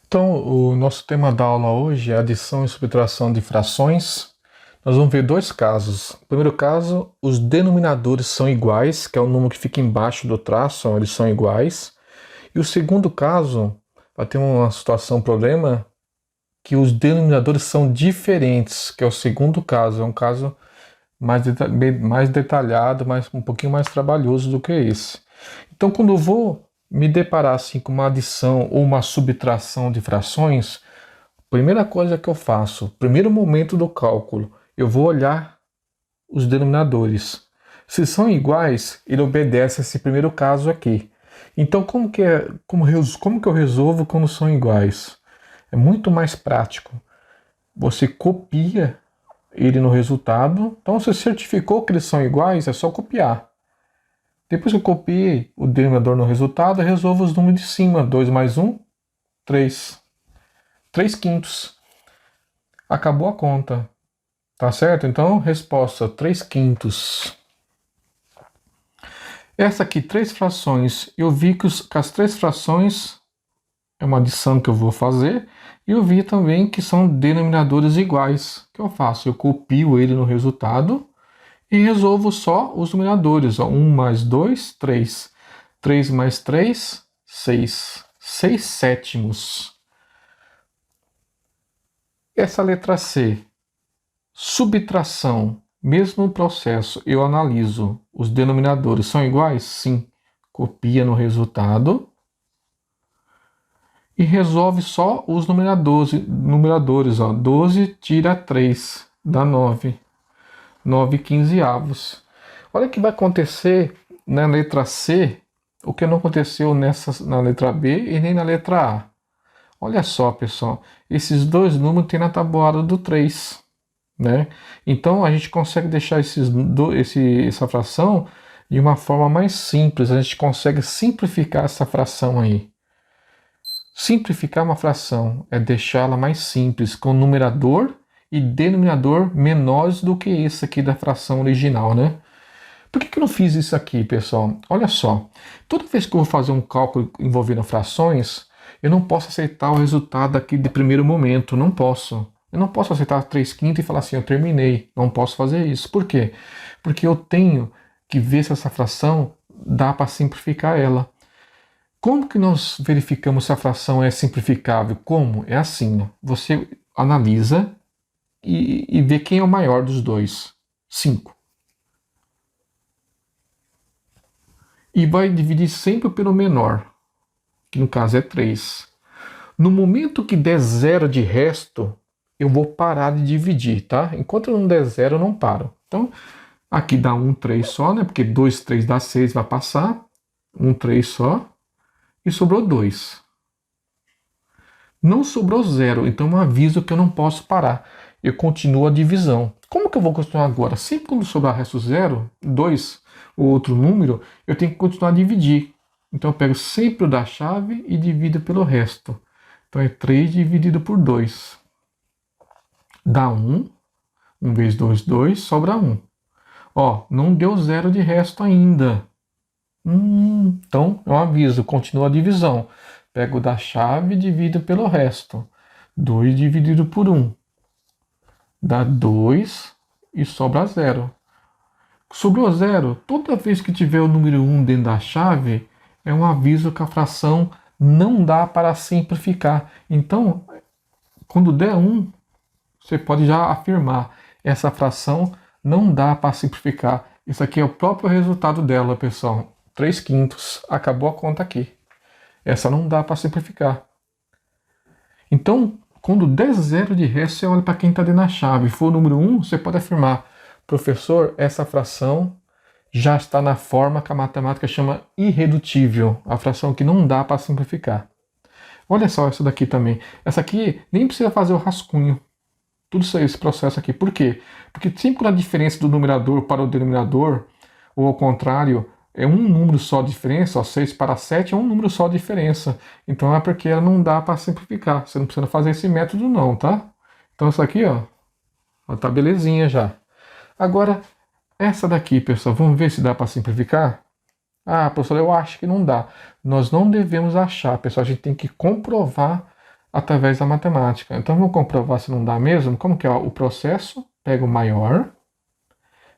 Então, o nosso tema da aula hoje é adição e subtração de frações. Nós vamos ver dois casos. No primeiro caso, os denominadores são iguais, que é o número que fica embaixo do traço, eles são iguais. E o segundo caso, vai ter uma situação, um problema, que os denominadores são diferentes, que é o segundo caso. É um caso mais detalhado, um pouquinho mais trabalhoso do que esse. Então, quando eu vou me deparar assim com uma adição ou uma subtração de frações, primeira coisa que eu faço, primeiro momento do cálculo, eu vou olhar os denominadores. Se são iguais, ele obedece a esse primeiro caso aqui. Então, como que eu resolvo quando são iguais? É muito mais prático. Você copia ele no resultado. Então, você certificou que eles são iguais, é só copiar. Depois que eu copiei o denominador no resultado, eu resolvo os números de cima. 2 mais 1, 3. 3 quintos. Acabou a conta. Tá certo? Então, resposta 3 quintos. Essa aqui, 3 frações. Eu vi que as 3 frações é uma adição que eu vou fazer. E eu vi também que são denominadores iguais. O que eu faço? Eu copio ele no resultado e resolvo só os numeradores. 1 mais 2, 3. 3 mais 3, 6. 6 sétimos. Essa letra C, subtração, mesmo processo, eu analiso. Os denominadores são iguais? Sim. Copia no resultado e resolve só os numeradores. 12 tira 3, dá 9. 9 quinzeavos. Olha o que vai acontecer na letra C, o que não aconteceu na letra B e nem na letra A. Olha só, pessoal, esses dois números tem na tabuada do 3, né? Então a gente consegue deixar essa fração de uma forma mais simples, a gente consegue simplificar essa fração aí. Simplificar uma fração é deixá-la mais simples, com numerador e denominador menores do que esse aqui da fração original, né? Por que eu não fiz isso aqui, pessoal? Olha só, toda vez que eu vou fazer um cálculo envolvendo frações, eu não posso aceitar o resultado aqui de primeiro momento, não posso. Eu não posso aceitar 3 quintos e falar assim, eu terminei, não posso fazer isso. Por quê? Porque eu tenho que ver se essa fração dá para simplificar ela. Como que nós verificamos se a fração é simplificável? Como? É assim, ó. Você analisa e vê quem é o maior dos dois. 5. E vai dividir sempre pelo menor, que no caso é 3. No momento que der zero de resto, eu vou parar de dividir, tá? Enquanto não der zero, eu não paro. Então, aqui dá 1, 3 só, né? Porque 2, 3 dá 6, vai passar. 1, 3 só. E sobrou 2. Não sobrou zero, então eu aviso que eu não posso parar. Eu continuo a divisão. Como que eu vou continuar agora? Sempre quando sobrar resto zero, 2, o outro número, eu tenho que continuar a dividir. Então eu pego sempre o da chave e divido pelo resto. Então é 3 dividido por 2. Dá 1. 1 vezes 2, 2, sobra 1. Ó, não deu zero de resto ainda. Então eu aviso, continua a divisão. Pego o da chave e divido pelo resto. 2 dividido por 1. Dá 2 e sobra 0. Sobrou 0. Toda vez que tiver o número 1 dentro da chave, é um aviso que a fração não dá para simplificar. Então, quando der 1, você pode já afirmar, essa fração não dá para simplificar. Isso aqui é o próprio resultado dela, pessoal. 3 quintos. Acabou a conta aqui. Essa não dá para simplificar. Então, quando der zero de resto, você olha para quem está dentro da chave. For o número 1, você pode afirmar, professor, essa fração já está na forma que a matemática chama irredutível. A fração que não dá para simplificar. Olha só essa daqui também. Essa aqui nem precisa fazer o rascunho. Tudo isso, esse processo aqui. Por quê? Porque sempre quando a diferença do numerador para o denominador, ou ao contrário, é um número só de diferença, ó, 6 para 7 é um número só de diferença. Então é porque ela não dá para simplificar. Você não precisa fazer esse método não, tá? Então isso aqui, ó tá belezinha já. Agora, essa daqui, pessoal, vamos ver se dá para simplificar? Ah, professor, eu acho que não dá. Nós não devemos achar, pessoal, a gente tem que comprovar através da matemática. Então vamos comprovar se não dá mesmo. Como que é o processo? Pega o maior,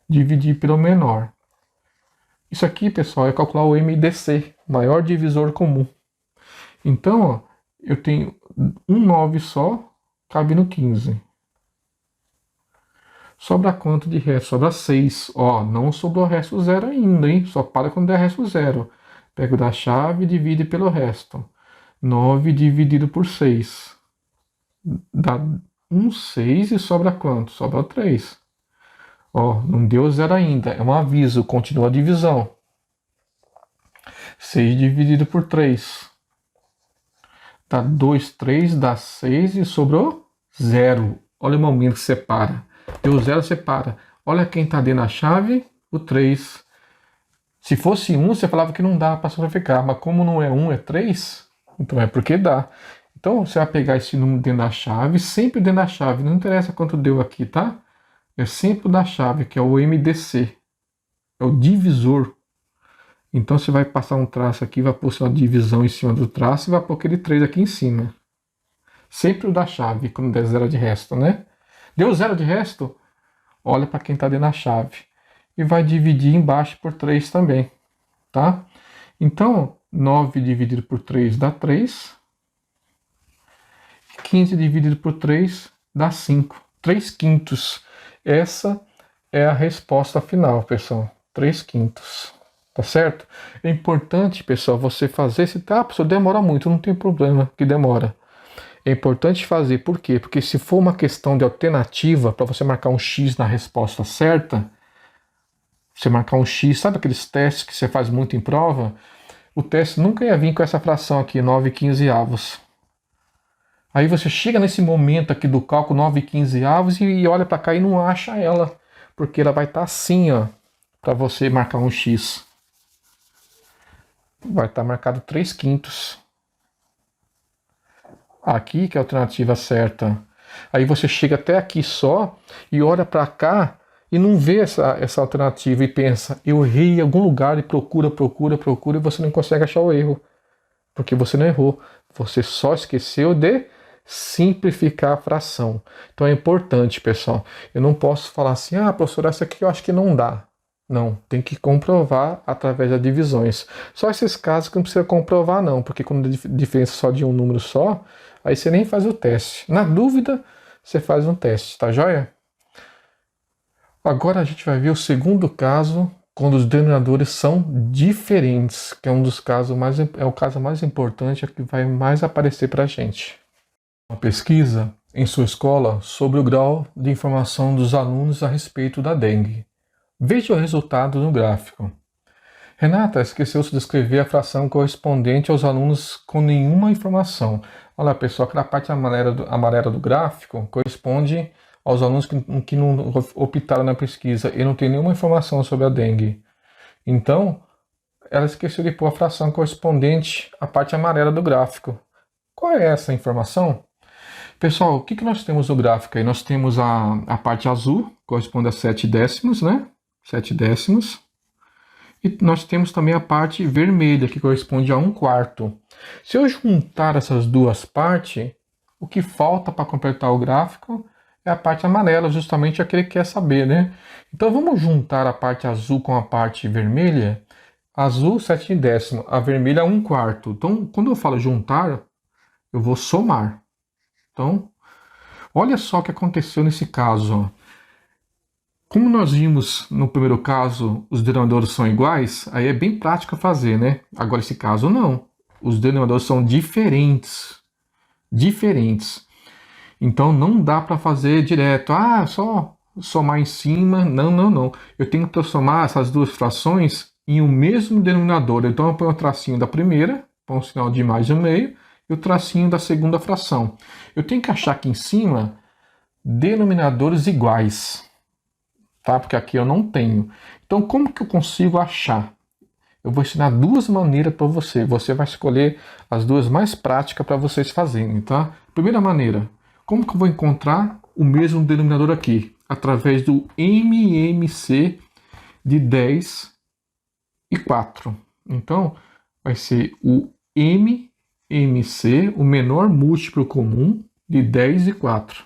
dividir pelo menor. Isso aqui, pessoal, é calcular o MDC, maior divisor comum. Então, ó, eu tenho um 9 só, cabe no 15. Sobra quanto de resto? Sobra 6. Ó, não sobrou resto zero ainda, hein? Só para quando der resto zero. Pego da chave e divide pelo resto. 9 dividido por 6. Dá 6 e sobra quanto? Sobra 3. Ó, não deu zero ainda. É um aviso, continua a divisão. 6 dividido por 3. Dá 2, 3, dá 6 e sobrou 0. Olha o momento que separa. Deu 0, separa. Olha quem está dentro da chave, o 3. Se fosse 1, você falava que não dá para simplificar. Mas como não é 1, é 3, então é porque dá. Então você vai pegar esse número dentro da chave, sempre dentro da chave. Não interessa quanto deu aqui, tá? É sempre da chave, que é o MDC. É o divisor. Então você vai passar um traço aqui, vai pôr sua divisão em cima do traço e vai pôr aquele 3 aqui em cima. Sempre o da chave, quando der 0 de resto, né? Deu 0 de resto? Olha para quem está dentro da chave. E vai dividir embaixo por 3 também, tá? Então, 9 dividido por 3 dá 3. 15 dividido por 3 dá 5. 3 quintos. Essa é a resposta final, pessoal. 3 quintos. Tá certo? É importante, pessoal, você fazer esse... Ah, pessoal, demora muito, não tem problema que demora. É importante fazer, por quê? Porque se for uma questão de alternativa, para você marcar um X na resposta certa, você marcar um X, sabe aqueles testes que você faz muito em prova? O teste nunca ia vir com essa fração aqui, 9/15. Aí você chega nesse momento aqui do cálculo 9/15 e olha para cá e não acha ela, porque ela vai estar assim, ó, para você marcar um X. Vai estar marcado 3 quintos. Aqui que é a alternativa certa. Aí você chega até aqui só e olha para cá e não vê essa alternativa e pensa, eu errei em algum lugar e procura e você não consegue achar o erro. Porque você não errou. Você só esqueceu de simplificar a fração. Então é importante, pessoal. Eu não posso falar assim, ah, professor, essa aqui eu acho que não dá. Não, tem que comprovar através das divisões. Só esses casos que não precisa comprovar não, porque quando a diferença só de um número só, aí você nem faz o teste. Na dúvida, você faz um teste, tá joia? Agora a gente vai ver o segundo caso, quando os denominadores são diferentes, que é um dos casos mais, é o caso mais importante, é que vai mais aparecer para a gente. Uma pesquisa em sua escola sobre o grau de informação dos alunos a respeito da dengue. Veja o resultado no gráfico. Renata esqueceu-se de escrever a fração correspondente aos alunos com nenhuma informação. Olha, pessoal, aquela parte amarela do gráfico corresponde aos alunos que não optaram na pesquisa e não tem nenhuma informação sobre a dengue. Então, ela esqueceu de pôr a fração correspondente à parte amarela do gráfico. Qual é essa informação? Pessoal, o que nós temos no gráfico aí? Nós temos a parte azul, corresponde a 7 décimos, né? 7 décimos. E nós temos também a parte vermelha, que corresponde a 1/4. Se eu juntar essas duas partes, o que falta para completar o gráfico é a parte amarela, justamente aquele que quer saber, né? Então vamos juntar a parte azul com a parte vermelha. Azul, 7 décimo, a vermelha, 1/4. Então, quando eu falo juntar, eu vou somar. Então, olha só o que aconteceu nesse caso, ó. Como nós vimos no primeiro caso, os denominadores são iguais, aí é bem prático fazer, né? Agora, esse caso não. Os denominadores são diferentes. Diferentes. Então, não dá para fazer direto. Ah, só somar em cima. Não, não, não. Eu tenho que transformar essas duas frações em um mesmo denominador. Então, eu ponho o tracinho da primeira, põe um sinal de mais no meio, e o tracinho da segunda fração. Eu tenho que achar aqui em cima denominadores iguais. Tá? Porque aqui eu não tenho. Então, como que eu consigo achar? Eu vou ensinar duas maneiras para você. Você vai escolher as duas mais práticas para vocês fazerem, tá? Primeira maneira, como que eu vou encontrar o mesmo denominador aqui? Através do MMC de 10 e 4. Então, vai ser o M MC, o menor múltiplo comum de 10 e 4.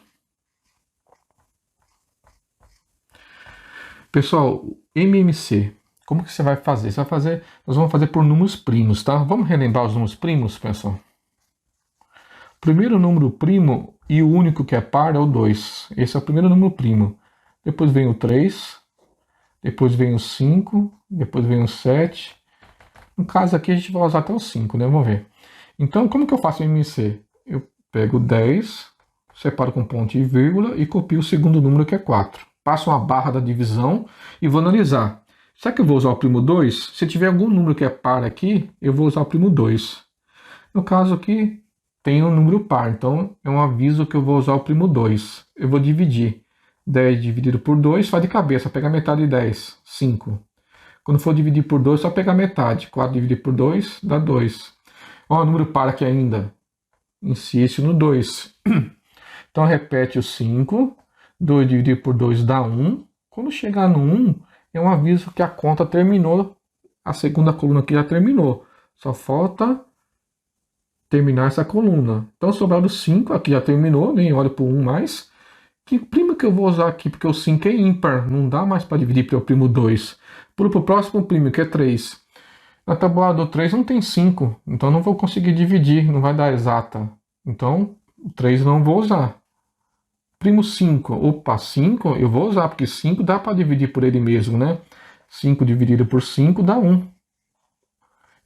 Pessoal, MMC, como que você vai fazer? Nós vamos fazer por números primos, tá? Vamos relembrar os números primos, pessoal? O primeiro número primo e o único que é par é o 2. Esse é o primeiro número primo. Depois vem o 3, depois vem o 5, depois vem o 7. No caso aqui a gente vai usar até o 5, né? Vamos ver. Então, como que eu faço o MMC? Eu pego 10, separo com ponto e vírgula e copio o segundo número que é 4. Passo uma barra da divisão e vou analisar. Será que eu vou usar o primo 2? Se tiver algum número que é par aqui, eu vou usar o primo 2. No caso aqui, tem um número par, então é um aviso que eu vou usar o primo 2. Eu vou dividir. 10 dividido por 2, faz de cabeça, pega metade de 10, 5. Quando for dividir por 2, só pegar metade. 4 dividido por 2 dá 2. Ó, o número par aqui ainda. Insiste no 2. Então repete o 5. 2 dividido por 2 dá 1. Quando chegar no 1, é um aviso que a conta terminou. A segunda coluna aqui já terminou. Só falta terminar essa coluna. Então sobrado 5, aqui já terminou, nem olho para o 1 mais. Que primo que eu vou usar aqui? Porque o 5 é ímpar, não dá mais para dividir pelo primo 2. Pulo para o próximo primo, que é 3. Na tabuada do 3 não tem 5, então não vou conseguir dividir, não vai dar exata. Então, o 3 não vou usar. Primo 5, opa, 5 eu vou usar, porque 5 dá para dividir por ele mesmo, né? 5 dividido por 5 dá 1.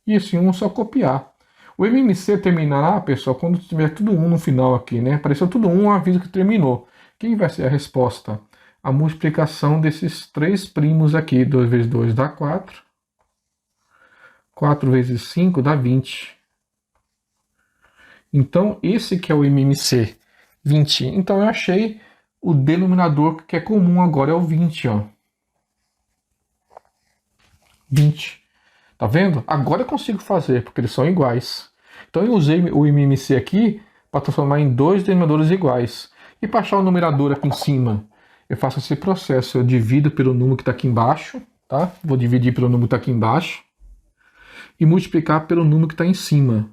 E esse 1 é só copiar. O MMC terminará, pessoal, quando tiver tudo 1 no final aqui, né? Apareceu tudo 1, um aviso que terminou. Quem vai ser a resposta? A multiplicação desses três primos aqui. 2 vezes 2 dá 4. 4 vezes 5 dá 20. Então, esse que é o MMC, 20. Então, eu achei o denominador que é comum agora, é o 20, ó. 20. Tá vendo? Agora eu consigo fazer, porque eles são iguais. Então, eu usei o MMC aqui para transformar em dois denominadores iguais. E para achar o numerador aqui em cima, eu faço esse processo. Eu divido pelo número que está aqui embaixo, tá? Vou dividir pelo número que está aqui embaixo e multiplicar pelo número que está em cima.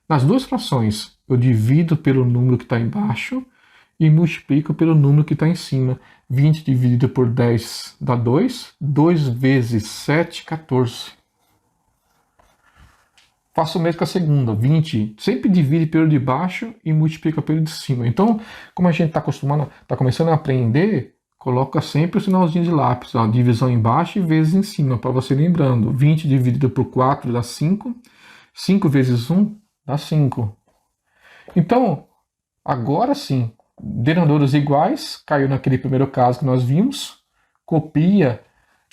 Nas duas frações, eu divido pelo número que está embaixo e multiplico pelo número que está em cima. 20 dividido por 10 dá 2. 2 vezes 7, 14. Faço o mesmo com a segunda. 20 sempre divide pelo de baixo e multiplica pelo de cima. Então, como a gente está acostumado, está começando a aprender, coloca sempre o sinalzinho de lápis, ó, divisão embaixo e vezes em cima, para você lembrando. 20 dividido por 4 dá 5. 5 vezes 1 dá 5. Então, agora sim, denominadores iguais, caiu naquele primeiro caso que nós vimos, copia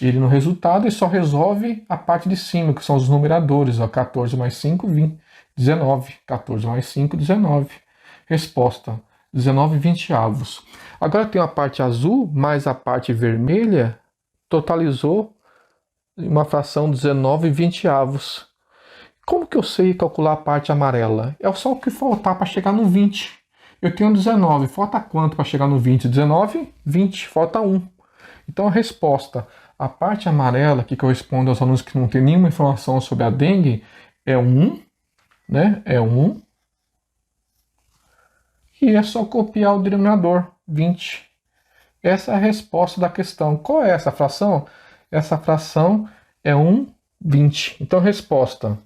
ele no resultado e só resolve a parte de cima, que são os numeradores. Ó, 14 mais 5, 20, 19. 14 mais 5, 19. Resposta, 19 20avos. Agora tem a parte azul mais a parte vermelha, totalizou uma fração 19 20avos. Como que eu sei calcular a parte amarela? É só o que faltar para chegar no 20. Eu tenho 19, falta quanto para chegar no 20? 19, 20, falta 1. Então a resposta, a parte amarela que corresponde aos alunos que não têm nenhuma informação sobre a dengue, é 1, né? É 1. E é só copiar o denominador, 20. Essa é a resposta da questão. Qual é essa fração? Essa fração é 1, 20. Então a resposta,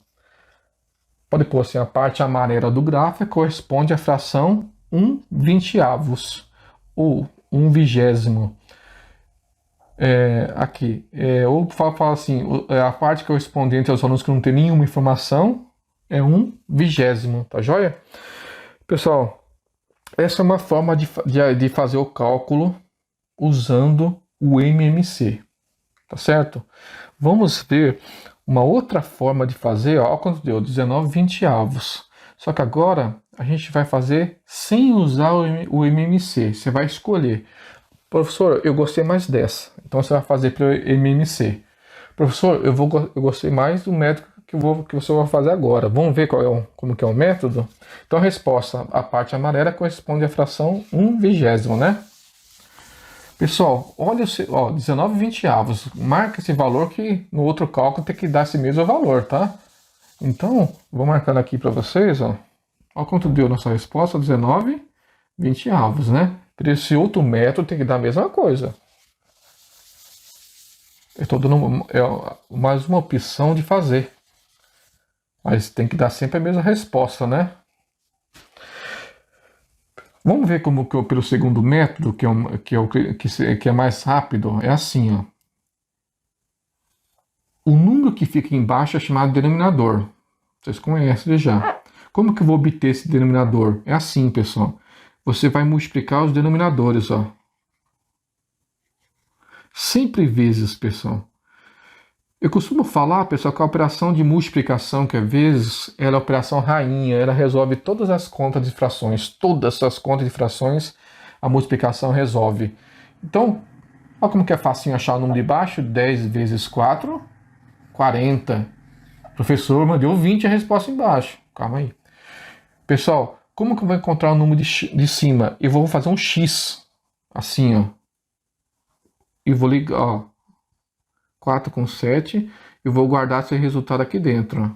pode pôr assim, a parte amarela do gráfico corresponde à fração 1 20avos, ou 1 vigésimo. Aqui, ou fala assim, a parte correspondente aos alunos que não tem nenhuma informação é 1 vigésimo, tá joia? Pessoal, essa é uma forma de fazer o cálculo usando o MMC, tá certo? Vamos ver uma outra forma de fazer, ó, quanto deu? 19 20avos. Só que agora a gente vai fazer sem usar o MMC, você vai escolher. Professor, eu gostei mais dessa. Então você vai fazer pelo MMC. Professor, eu gostei mais do método que você vai fazer agora. Vamos ver como que é o método? Então a resposta, a parte amarela corresponde à fração 1 vigésimo, né? Pessoal, olha, 19 20avos. Marca esse valor que no outro cálculo tem que dar esse mesmo valor, tá? Então, vou marcar aqui para vocês, ó. Olha quanto deu nossa resposta, 19, 20 avos, né? Para esse outro método tem que dar a mesma coisa. Eu estou dando mais uma opção de fazer. Mas tem que dar sempre a mesma resposta, né? Vamos ver como que eu, pelo segundo método, que é mais rápido, é assim, ó. O número que fica embaixo é chamado denominador. Vocês conhecem já. Como que eu vou obter esse denominador? É assim, pessoal. Você vai multiplicar os denominadores, ó. Sempre vezes, pessoal. Eu costumo falar, pessoal, que a operação de multiplicação, que é vezes, ela é a operação rainha. Ela resolve todas as contas de frações. Todas as contas de frações, a multiplicação resolve. Então, olha como que é facinho achar o número de baixo. 10 vezes 4, 40. Professor, mandou 20 a resposta embaixo. Calma aí. Pessoal, como que eu vou encontrar o número de cima? Eu vou fazer um X. Assim, ó. E vou ligar, ó. 4 com 7. Eu vou guardar esse resultado aqui dentro, ó.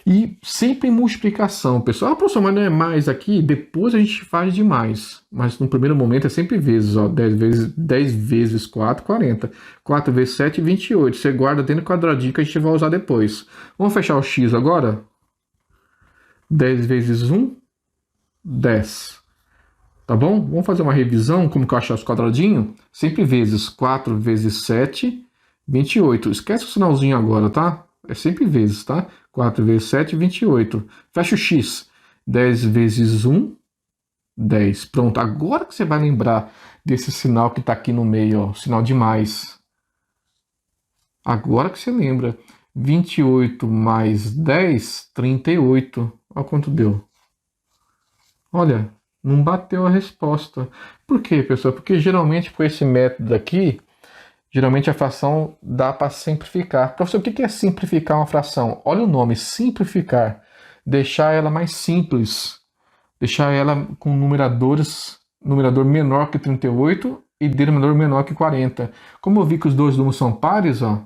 E sempre em multiplicação, pessoal. Ah, professor, mas não é mais aqui? Depois a gente faz de mais. Mas no primeiro momento é sempre vezes, ó. 10 vezes 4, 40. 4 vezes 7, 28. Você guarda dentro do quadradinho que a gente vai usar depois. Vamos fechar o X agora? 10 vezes 1, 10. Tá bom? Vamos fazer uma revisão, como que eu achar os quadradinhos? Sempre vezes 4 vezes 7, 28. Esquece o sinalzinho agora, tá? É sempre vezes, tá? 4 vezes 7, 28. Fecha o X. 10 vezes 1, 10. Pronto, agora que você vai lembrar desse sinal que está aqui no meio, ó, sinal de mais. Agora que você lembra. 28 mais 10, 38. Olha quanto deu. Olha, não bateu a resposta. Por quê, pessoal? Porque geralmente com esse método aqui, geralmente a fração dá para simplificar. Professor, o que é simplificar uma fração? Olha o nome, simplificar. Deixar ela mais simples. Deixar ela com numerador menor que 38 e denominador menor que 40. Como eu vi que os dois números são pares, ó,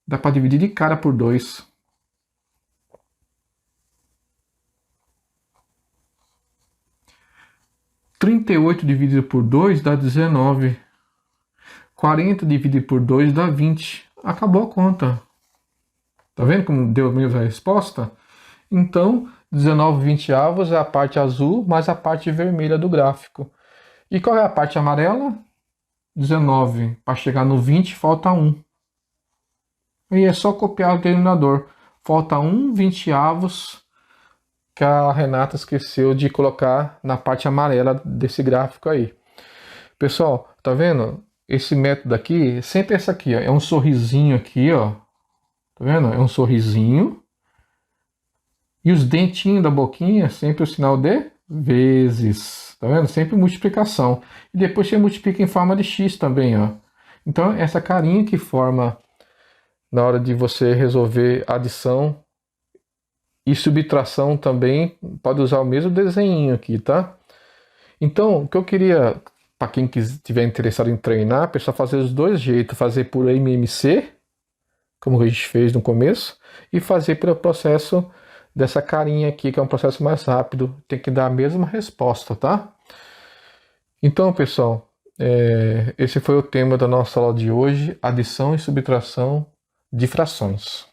dá para dividir de cara por 2. Trinta e oito dividido por 2 dá 19. 40 dividido por 2 dá 20. Acabou a conta. Tá vendo como deu a mesma resposta? Então, 19 20avos é a parte azul mais a parte vermelha do gráfico. E qual é a parte amarela? 19. Para chegar no 20, falta 1. E é só copiar o denominador. Falta 1 20avos que a Renata esqueceu de colocar na parte amarela desse gráfico aí. Pessoal, tá vendo? Esse método aqui, sempre essa aqui, ó, é um sorrisinho aqui, ó. Tá vendo? É um sorrisinho. E os dentinhos da boquinha, sempre o sinal de vezes. Tá vendo? Sempre multiplicação. E depois você multiplica em forma de X também, ó. Então, essa carinha que forma na hora de você resolver adição e subtração também, pode usar o mesmo desenho aqui, tá? Então, o que eu queria, para quem estiver interessado em treinar, pessoal, fazer os dois jeitos, fazer por MMC, como a gente fez no começo, e fazer pelo processo dessa carinha aqui, que é um processo mais rápido, tem que dar a mesma resposta, tá? Então, pessoal, esse foi o tema da nossa aula de hoje, adição e subtração de frações.